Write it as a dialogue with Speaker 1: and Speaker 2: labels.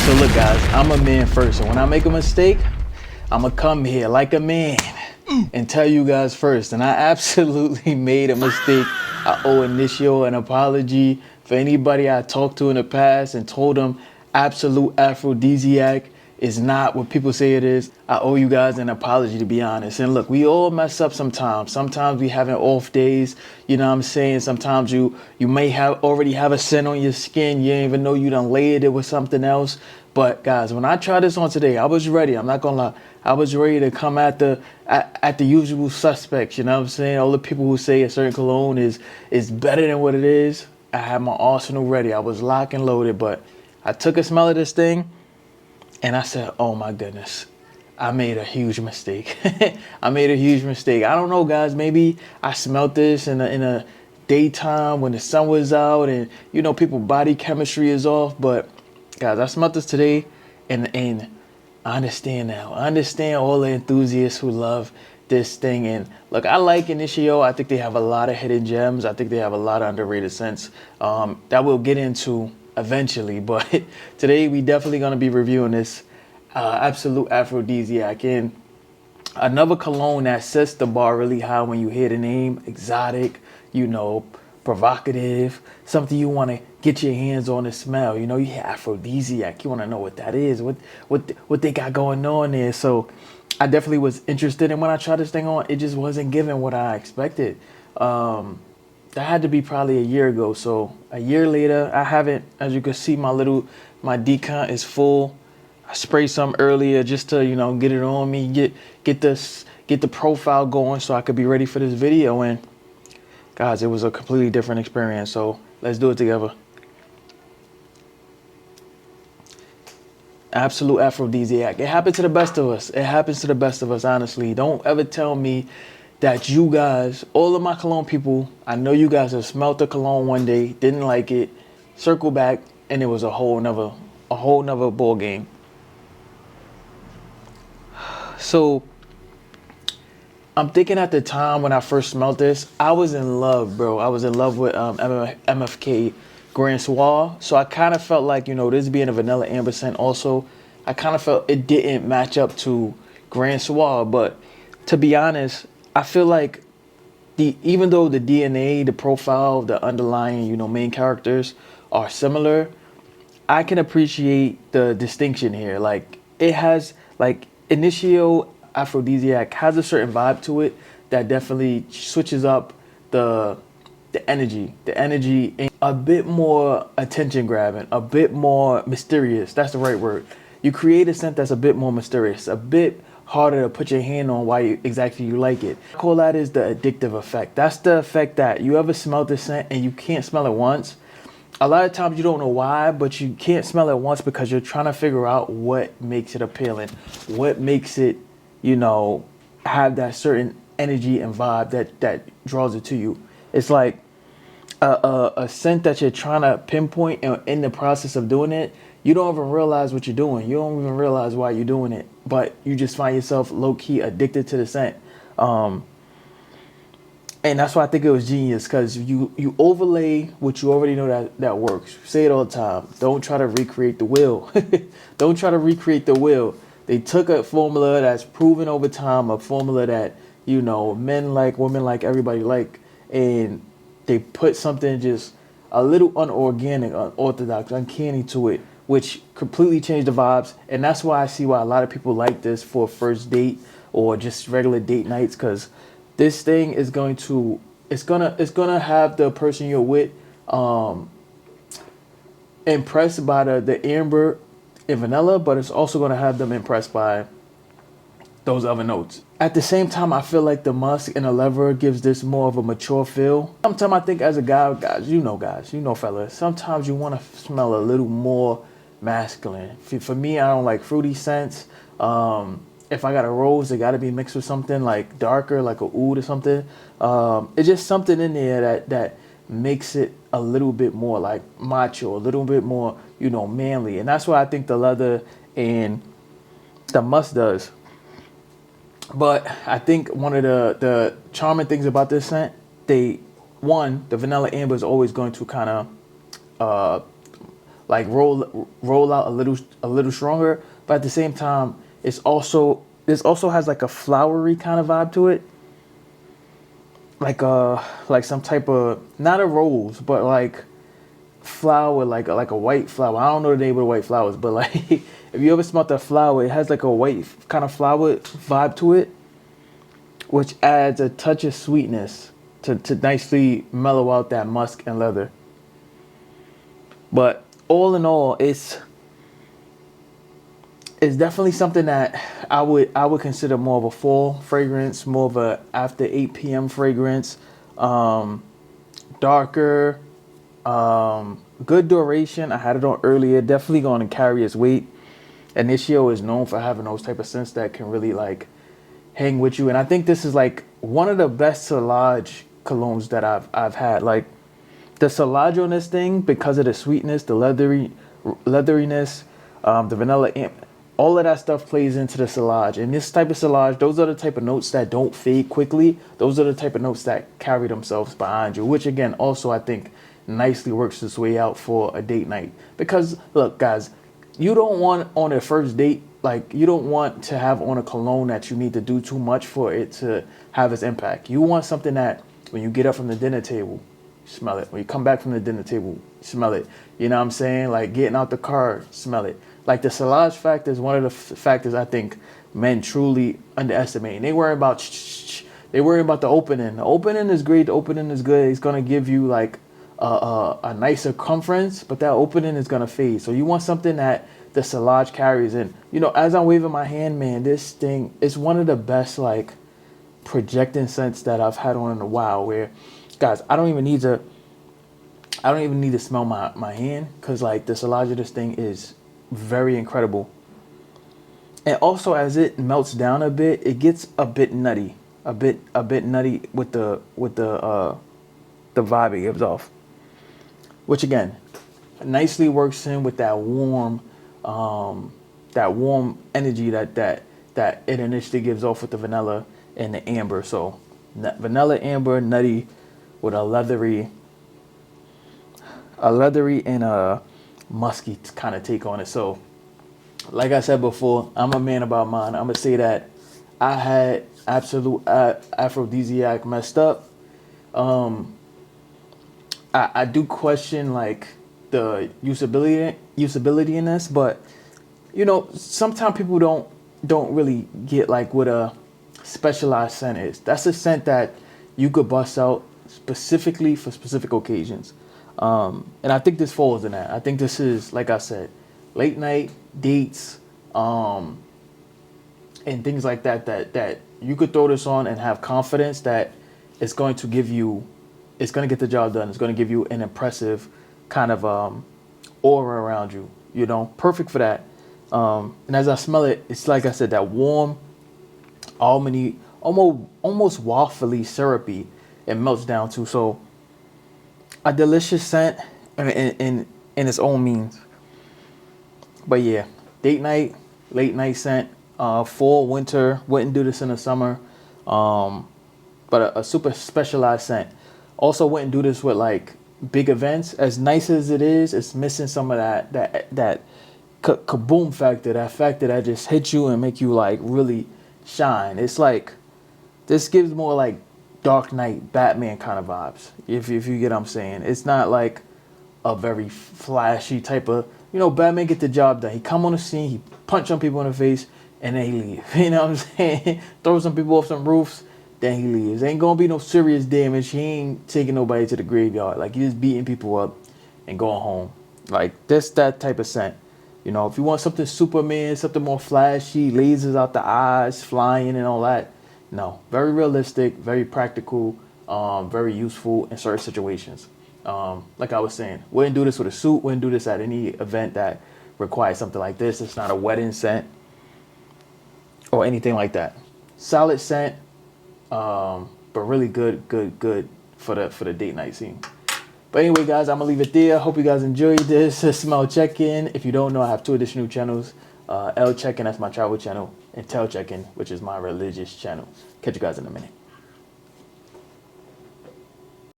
Speaker 1: So look guys, I'm a man first, and when I make a mistake, I'ma come here like a man and tell you guys first. And I absolutely made a mistake. I owe Initio an apology for anybody I talked to in the past and told them Absolute Aphrodisiac is not what people say it is. I owe you guys an apology, to be honest. And look, we all mess up sometimes. Sometimes we having off days, you know what I'm saying? Sometimes you may already have a scent on your skin. You didn't even know you done layered it with something else. But guys, when I tried this on today, I was ready. I'm not gonna lie. I was ready to come at the usual suspects, you know what I'm saying? All the people who say a certain cologne is better than what it is. I had my arsenal ready. I was locked and loaded, but I took a smell of this thing and I said, oh my goodness, I made a huge mistake. I made a huge mistake. I don't know, guys. Maybe I smelled this in a daytime when the sun was out and, you know, people's body chemistry is off. But, guys, I smelled this today and I understand now. I understand all the enthusiasts who love this thing. And, look, I like Initio. I think they have a lot of hidden gems. I think they have a lot of underrated scents that we'll get into eventually, but today we definitely going to be reviewing this Absolute Aphrodisiac, and another cologne that sets the bar really high when you hear the name. Exotic, you know, provocative, something you want to get your hands on and smell. You know, you hear Aphrodisiac, you want to know what that is, what they got going on there. So I definitely was interested, and when I tried this thing on, it just wasn't giving what I expected. That had to be probably a year ago. So a year later, I haven't, as you can see, my decant is full. I sprayed some earlier just to, you know, get it on me, get the profile going so I could be ready for this video. And guys, it was a completely different experience. So let's do it together. Absolute Aphrodisiac. It happens to the best of us. It happens to the best of us, honestly. Don't ever tell me that you guys, all of my cologne people, I know you guys have smelled the cologne one day, didn't like it, circle back, and it was a whole nother ball game. So I'm thinking at the time when I first smelled this, I was in love, bro. I was in love with MFK Grand Soir. So I kind of felt like, you know, this being a vanilla amber scent also, I kind of felt it didn't match up to Grand Soir. But to be honest, I feel like even though the DNA, the profile, the underlying, you know, main characters are similar, I can appreciate the distinction here. Like, it has, like, Initio Aphrodisiac has a certain vibe to it that definitely switches up the energy, and a bit more attention grabbing, a bit more mysterious. That's the right word. You create a scent that's a bit more mysterious, a bit harder to put your hand on why exactly you like it. I call that is the addictive effect. That's the effect that you ever smell the scent and you can't smell it once. A lot of times you don't know why, but you can't smell it once because you're trying to figure out what makes it appealing, what makes it, you know, have that certain energy and vibe that draws it to you. It's like a scent that you're trying to pinpoint, and in the process of doing it, you don't even realize what you're doing. You don't even realize why you're doing it, but you just find yourself low-key addicted to the scent. And that's why I think it was genius, because you overlay what you already know that works. Say it all the time. Don't try to recreate the wheel. Don't try to recreate the wheel. They took a formula that's proven over time, a formula that, you know, men like, women like, everybody like, and they put something just a little unorganic, unorthodox, uncanny to it, which completely changed the vibes. And that's why I see why a lot of people like this for a first date or just regular date nights, because this thing is going to, it's gonna have the person you're with impressed by the amber and vanilla, but it's also gonna have them impressed by those other notes. At the same time, I feel like the musk and the leather gives this more of a mature feel. Sometimes I think as a guy, guys, you know fellas, sometimes you want to smell a little more masculine. For me, I don't like fruity scents. If I got a rose, it got to be mixed with something like darker, like a oud or something. It's just something in there that makes it a little bit more like macho, a little bit more, you know, manly. And that's what I think the leather and the musk does. But I think one of the charming things about this scent, the vanilla amber is always going to kind of like roll out a little stronger, but at the same time, this also has like a flowery kind of vibe to it, like some type of, not a rose, but like flower, like a white flower. I don't know the name of the white flowers, but like if you ever smell the flower, it has like a white kind of flower vibe to it, which adds a touch of sweetness to nicely mellow out that musk and leather. But all in all, it's definitely something that I would consider more of a fall fragrance, more of a after 8 p.m. fragrance, darker, good duration. I had it on earlier. Definitely going to carry its weight. Initio is known for having those type of scents that can really like hang with you, and I think this is like one of the best sillage colognes that I've had. Like the sillage on this thing, because of the sweetness, the leatheriness, the vanilla amp, all of that stuff plays into the sillage. And this type of sillage, those are the type of notes that don't fade quickly. Those are the type of notes that carry themselves behind you, which again also I think nicely works its way out for a date night. Because look, guys, you don't want on a first date, like you don't want to have on a cologne that you need to do too much for it to have its impact. You want something that when you get up from the dinner table, smell it. When you come back from the dinner table, smell it. You know what I'm saying? Like getting out the car, smell it. Like the sillage factor is one of the factors I think men truly underestimate. And they worry about they worry about the opening. The opening is great. The opening is good. It's gonna give you like a nice circumference, but that opening is gonna fade. So you want something that the sillage carries in. You know, as I'm waving my hand, man, this thing is one of the best like projecting scents that I've had on in a while. Where, guys, I don't even need to smell my hand, because like the sillage of this thing is very incredible. And also as it melts down a bit, it gets a bit nutty, a bit nutty with the vibe it gives off, which again nicely works in with that warm energy that it initially gives off with the vanilla and the amber. So vanilla, amber, nutty with a leathery and a musky kind of take on it. So like I said before, I'm a man about mine. I'm gonna say that I had Absolute Aphrodisiac messed up. I do question like the usability in this, but you know, sometimes people don't really get like what a specialized scent is. That's a scent that you could bust out specifically for specific occasions. And I think this falls in that. I think this is, like I said, late night dates, and things like that you could throw this on and have confidence that it's going to get the job done. It's going to give you an impressive kind of aura around you. You know, perfect for that. And as I smell it, it's like I said, that warm, almondy, almost waffly syrupy. It melts down to. So a delicious scent in its own means. But yeah, date night, late night scent, fall, winter, wouldn't do this in the summer. But a super specialized scent. Also wouldn't do this with like big events. As nice as it is, it's missing some of that kaboom factor, that factor that just hits you and make you like really shine. It's like, this gives more like Dark Knight, Batman kind of vibes, if you get what I'm saying. It's not like a very flashy type of, you know, Batman get the job done. He come on the scene, he punch on people in the face, and then he leave. You know what I'm saying? Throw some people off some roofs, then he leaves. Ain't gonna be no serious damage. He ain't taking nobody to the graveyard. Like, he's just beating people up and going home. Like, that type of scent. You know, if you want something Superman, something more flashy, lasers out the eyes, flying and all that, no. Very realistic, very practical, very useful in certain situations. Like I was saying, wouldn't do this with a suit, wouldn't do this at any event that requires something like this. It's not a wedding scent or anything like that. Solid scent, but really good for the date night scene. But anyway, guys, I'm gonna leave it there. Hope you guys enjoyed this smell check-in. If you don't know, I have 2 additional channels. L check-in, that's my travel channel, and Tell check-in, which is my religious channel. Catch you guys in a minute.